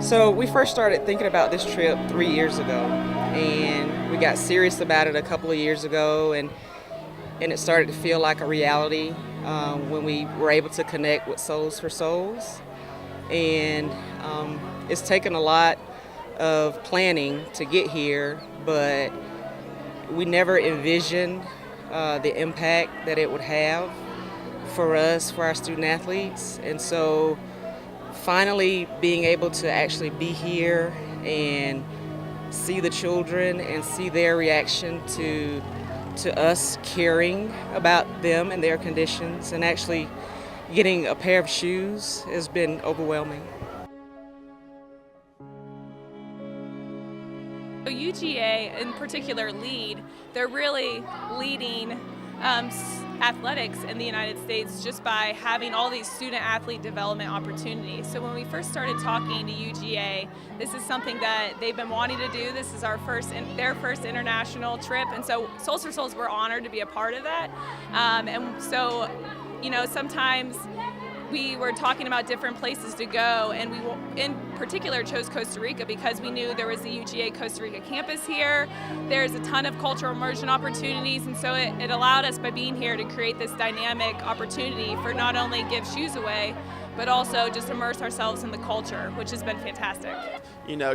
So we first started thinking about this trip 3 years ago, and we got serious about it a couple of years ago, and it started to feel like a reality when we were able to connect with Souls for Souls. And it's taken a lot of planning to get here, but we never envisioned the impact that it would have for us, for our student athletes. And so finally being able to actually be here and see the children and see their reaction to us caring about them and their conditions, and actually getting a pair of shoes has been overwhelming. UGA in particular they're really leading athletics in the United States just by having all these student athlete development opportunities. So when we first started talking to UGA, this is something that they've been wanting to do. This is their first international trip, and so Souls for Souls, we're honored to be a part of that. And so, sometimes we were talking about different places to go, and we in particular chose Costa Rica because we knew there was the UGA Costa Rica campus here. There's a ton of cultural immersion opportunities, and so it allowed us, by being here, to create this dynamic opportunity for not only give shoes away, but also just immerse ourselves in the culture, which has been fantastic.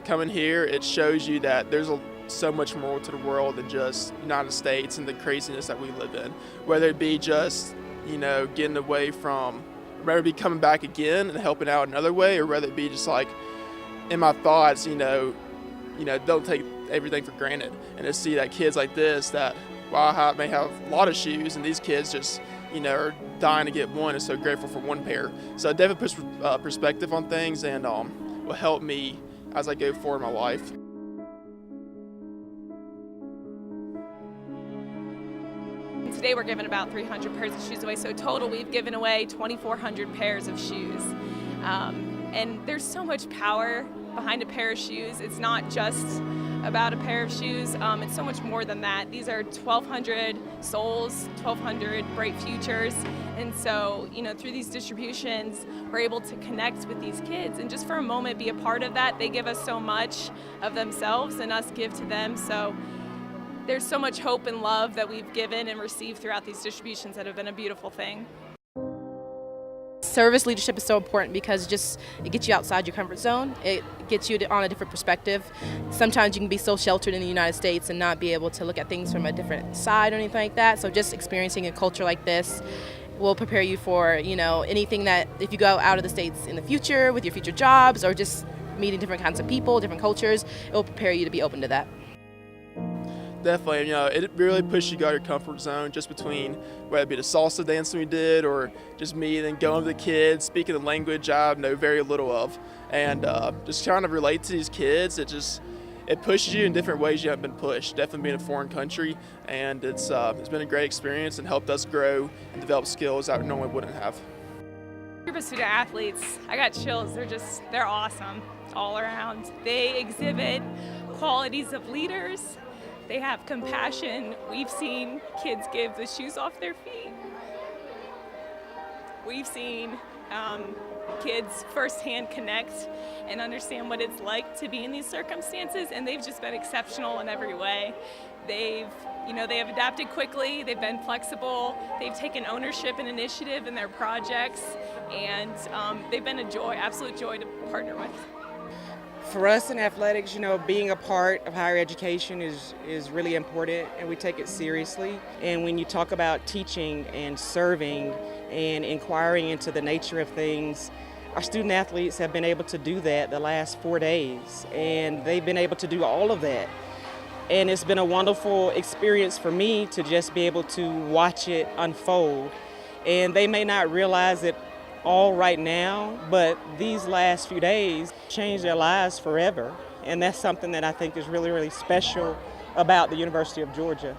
Coming here, it shows you that there's so much more to the world than just United States and the craziness that we live in. Whether it be just, getting away from, whether it be coming back again and helping out another way, or whether it be just like in my thoughts, don't take everything for granted. And to see that kids like this that, I may have a lot of shoes, and these kids just, are dying to get one, and so grateful for one pair. So it definitely puts perspective on things, and will help me as I go forward in my life. Today we're giving about 300 pairs of shoes away, so total we've given away 2,400 pairs of shoes. And there's so much power behind a pair of shoes. It's not just about a pair of shoes, it's so much more than that. These are 1,200 souls, 1,200 bright futures, and so through these distributions we're able to connect with these kids and just for a moment be a part of that. They give us so much of themselves and us give to them, so there's so much hope and love that we've given and received throughout these distributions that have been a beautiful thing. Service leadership is so important because it gets you outside your comfort zone. It gets you on a different perspective. Sometimes you can be so sheltered in the United States and not be able to look at things from a different side or anything like that. So just experiencing a culture like this will prepare you for anything that, if you go out of the States in the future with your future jobs or just meeting different kinds of people, different cultures, it will prepare you to be open to that. Definitely, it really pushes you out of your comfort zone, just between whether it be the salsa dancing we did, or just me then going with the kids, speaking the language I know very little of, and just trying to relate to these kids. It pushes you in different ways you haven't been pushed. Definitely being a foreign country, and it's been a great experience and helped us grow and develop skills that we normally wouldn't have. Group of student athletes, I got chills. They're awesome all around. They exhibit qualities of leaders. They have compassion. We've seen kids give the shoes off their feet. We've seen kids firsthand connect and understand what it's like to be in these circumstances, and they've just been exceptional in every way. They have adapted quickly, they've been flexible, they've taken ownership and initiative in their projects, and they've been a joy, absolute joy to partner with. For us in athletics, being a part of higher education is really important, and we take it seriously. And when you talk about teaching and serving and inquiring into the nature of things, our student athletes have been able to do that the last 4 days, and they've been able to do all of that. And it's been a wonderful experience for me to just be able to watch it unfold. And they may not realize it all right now, but these last few days changed their lives forever. And that's something that I think is really, really special about the University of Georgia.